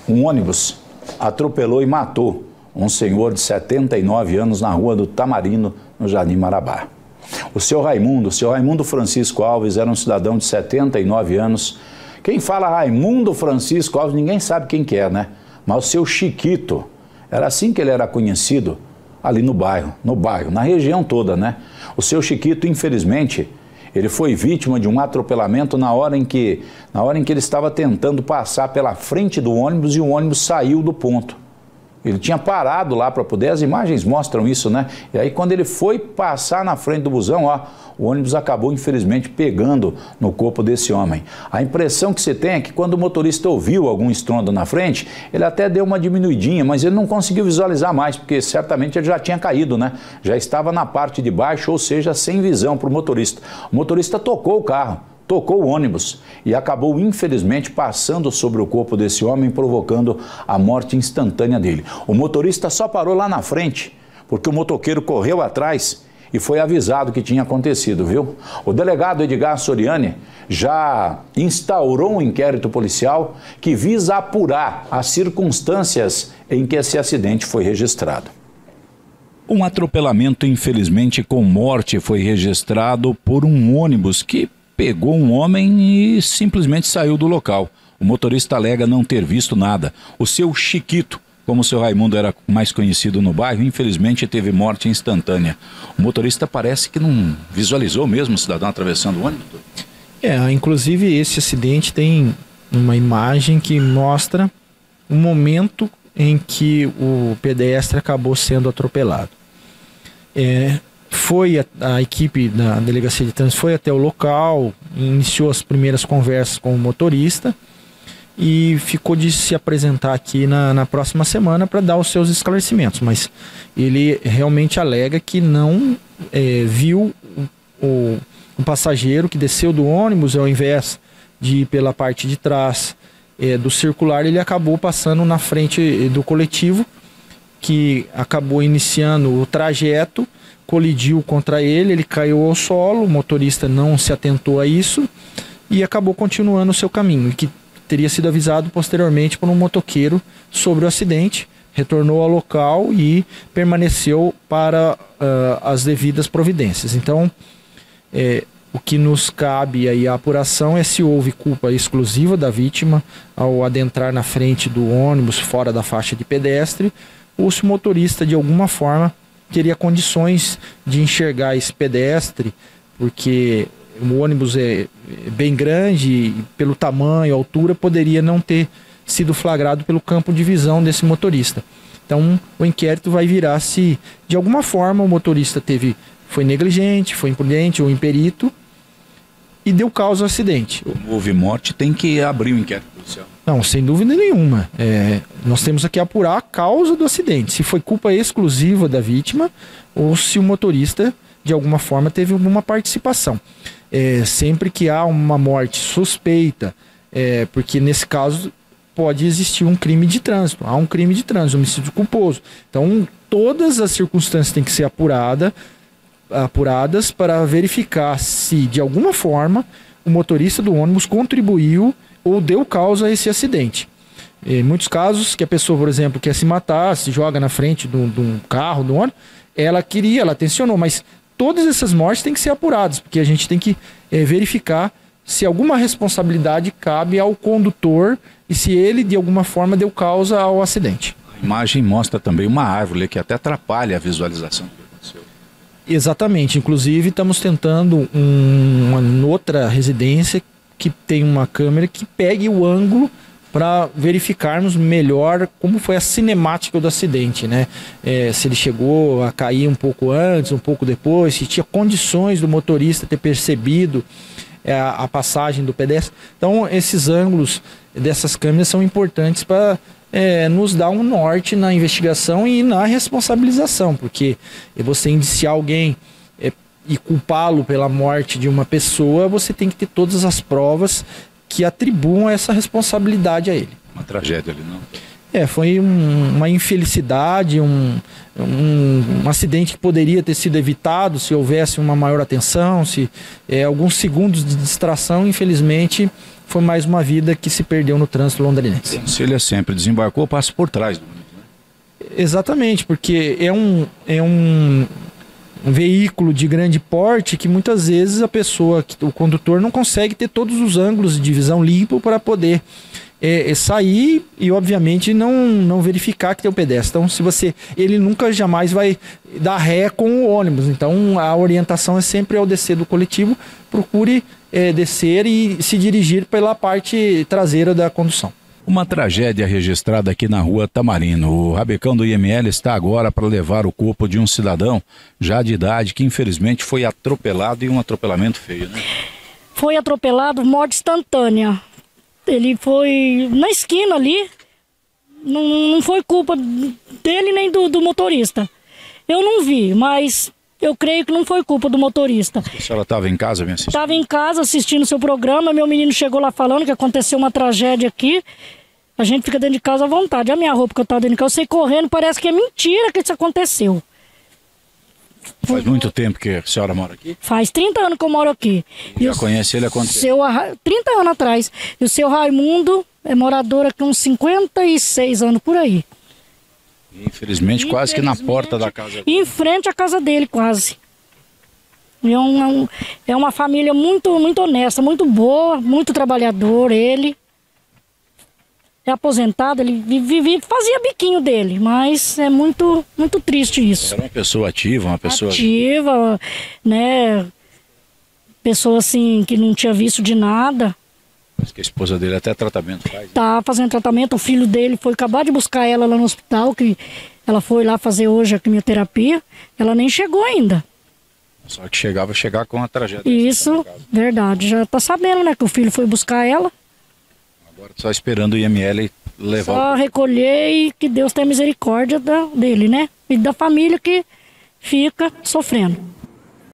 Um ônibus atropelou e matou um senhor de 79 anos na rua do Tamarino, no Jardim Marabá. O seu Raimundo Francisco Alves, era um cidadão de 79 anos. Quem fala Raimundo Francisco Alves, ninguém sabe quem que é, né? Mas o seu Chiquito, era assim que ele era conhecido ali no bairro, na região toda, né? O seu Chiquito, infelizmente, ele foi vítima de um atropelamento na hora em que ele estava tentando passar pela frente do ônibus e o ônibus saiu do ponto. Ele tinha parado lá para poder, as imagens mostram isso, né? E aí quando ele foi passar na frente do busão, ó, o ônibus acabou infelizmente pegando no corpo desse homem. A impressão que você tem é que quando o motorista ouviu algum estrondo na frente, ele até deu uma diminuidinha, mas ele não conseguiu visualizar mais, porque certamente ele já tinha caído, né? Já estava na parte de baixo, ou seja, sem visão para o motorista. O motorista tocou o carro, tocou o ônibus e acabou, infelizmente, passando sobre o corpo desse homem, provocando a morte instantânea dele. O motorista só parou lá na frente, porque o motoqueiro correu atrás e foi avisado que tinha acontecido, viu? O delegado Edgar Soriani já instaurou um inquérito policial que visa apurar as circunstâncias em que esse acidente foi registrado. Um atropelamento, infelizmente, com morte foi registrado por um ônibus que pegou um homem e simplesmente saiu do local. O motorista alega não ter visto nada. O seu Chiquito, como o seu Raimundo era mais conhecido no bairro, infelizmente teve morte instantânea. O motorista parece que não visualizou mesmo o cidadão atravessando o ônibus. Inclusive esse acidente tem uma imagem que mostra o momento em que o pedestre acabou sendo atropelado. A equipe da Delegacia de Trânsito foi até o local, iniciou as primeiras conversas com o motorista e ficou de se apresentar aqui na próxima semana para dar os seus esclarecimentos, mas ele realmente alega que não viu o passageiro que desceu do ônibus, ao invés de ir pela parte de trás do circular, ele acabou passando na frente do coletivo, que acabou iniciando o trajeto, colidiu contra ele caiu ao solo, o motorista não se atentou a isso e acabou continuando o seu caminho, que teria sido avisado posteriormente por um motoqueiro sobre o acidente, retornou ao local e permaneceu para as devidas providências. Então, o que nos cabe aí a apuração é se houve culpa exclusiva da vítima ao adentrar na frente do ônibus fora da faixa de pedestre, ou se o motorista de alguma forma teria condições de enxergar esse pedestre, porque o ônibus é bem grande e pelo tamanho, altura, poderia não ter sido flagrado pelo campo de visão desse motorista. Então o inquérito vai virar se de alguma forma o motorista foi negligente, foi imprudente ou imperito e deu causa ao acidente. Como houve morte, tem que abrir o inquérito policial. Não, sem dúvida nenhuma. Nós temos aqui apurar a causa do acidente, se foi culpa exclusiva da vítima ou se o motorista de alguma forma teve alguma participação. Sempre que há uma morte suspeita, porque nesse caso pode existir um crime de trânsito, há um crime de trânsito, homicídio culposo. Então todas as circunstâncias têm que ser apuradas para verificar se de alguma forma o motorista do ônibus contribuiu ou deu causa a esse acidente. Em muitos casos que a pessoa, por exemplo, quer se matar, se joga na frente de um carro, do ônibus, ela tensionou, mas todas essas mortes têm que ser apuradas, porque a gente tem que verificar se alguma responsabilidade cabe ao condutor e se ele de alguma forma deu causa ao acidente. A imagem mostra também uma árvore que até atrapalha a visualização do que aconteceu. Exatamente, inclusive estamos tentando uma outra residência que tem uma câmera que pegue o ângulo para verificarmos melhor como foi a cinemática do acidente, né? Se ele chegou a cair um pouco antes, um pouco depois, se tinha condições do motorista ter percebido a passagem do pedestre. Então esses ângulos dessas câmeras são importantes para nos dar um norte na investigação e na responsabilização, porque você indiciar alguém e culpá-lo pela morte de uma pessoa, você tem que ter todas as provas que atribuam essa responsabilidade a ele. Uma tragédia ali, não? Foi uma infelicidade, um acidente que poderia ter sido evitado se houvesse uma maior atenção, se alguns segundos de distração, infelizmente, foi mais uma vida que se perdeu no trânsito londrinense. Se ele sempre desembarcou, passa por trás do ônibus, né? Exatamente, porque é um veículo de grande porte que muitas vezes o condutor não consegue ter todos os ângulos de visão limpo para poder sair e obviamente não verificar que tem o pedestre. Então ele nunca jamais vai dar ré com o ônibus. Então a orientação é sempre ao descer do coletivo, procure descer e se dirigir pela parte traseira da condução. Uma tragédia registrada aqui na rua Tamarino. O rabecão do IML está agora para levar o corpo de um cidadão já de idade que infelizmente foi atropelado, e um atropelamento feio, né? Foi atropelado, morte instantânea. Ele foi na esquina ali, não foi culpa dele nem do motorista. Eu não vi, mas eu creio que não foi culpa do motorista. A senhora estava em casa, minha assistente? Estava em casa assistindo o seu programa, meu menino chegou lá falando que aconteceu uma tragédia aqui. A gente fica dentro de casa à vontade. A minha roupa que eu estava dentro de casa, eu saí correndo, parece que é mentira que isso aconteceu. Faz muito tempo que a senhora mora aqui? Faz 30 anos que eu moro aqui. Já conhece ele há quanto tempo? 30 anos atrás. E o seu Raimundo é morador aqui uns 56 anos por aí. Infelizmente, quase que na porta da casa dele. Em frente à casa dele, quase. É uma família muito, muito honesta, muito boa, muito trabalhador. Ele é aposentado, ele fazia biquinho dele, mas é muito, muito triste isso. Era uma pessoa ativa, uma pessoa... Ativa, né? Pessoa assim, que não tinha visto de nada. Mas que a esposa dele até tratamento faz. Tá fazendo tratamento, o filho dele foi acabar de buscar ela lá no hospital, que ela foi lá fazer hoje a quimioterapia, ela nem chegou ainda. Só que chegar com a tragédia. Isso, verdade, já tá sabendo, né, que o filho foi buscar ela. Agora só esperando o IML levar. Só recolher e que Deus tenha misericórdia dele, né, e da família que fica sofrendo.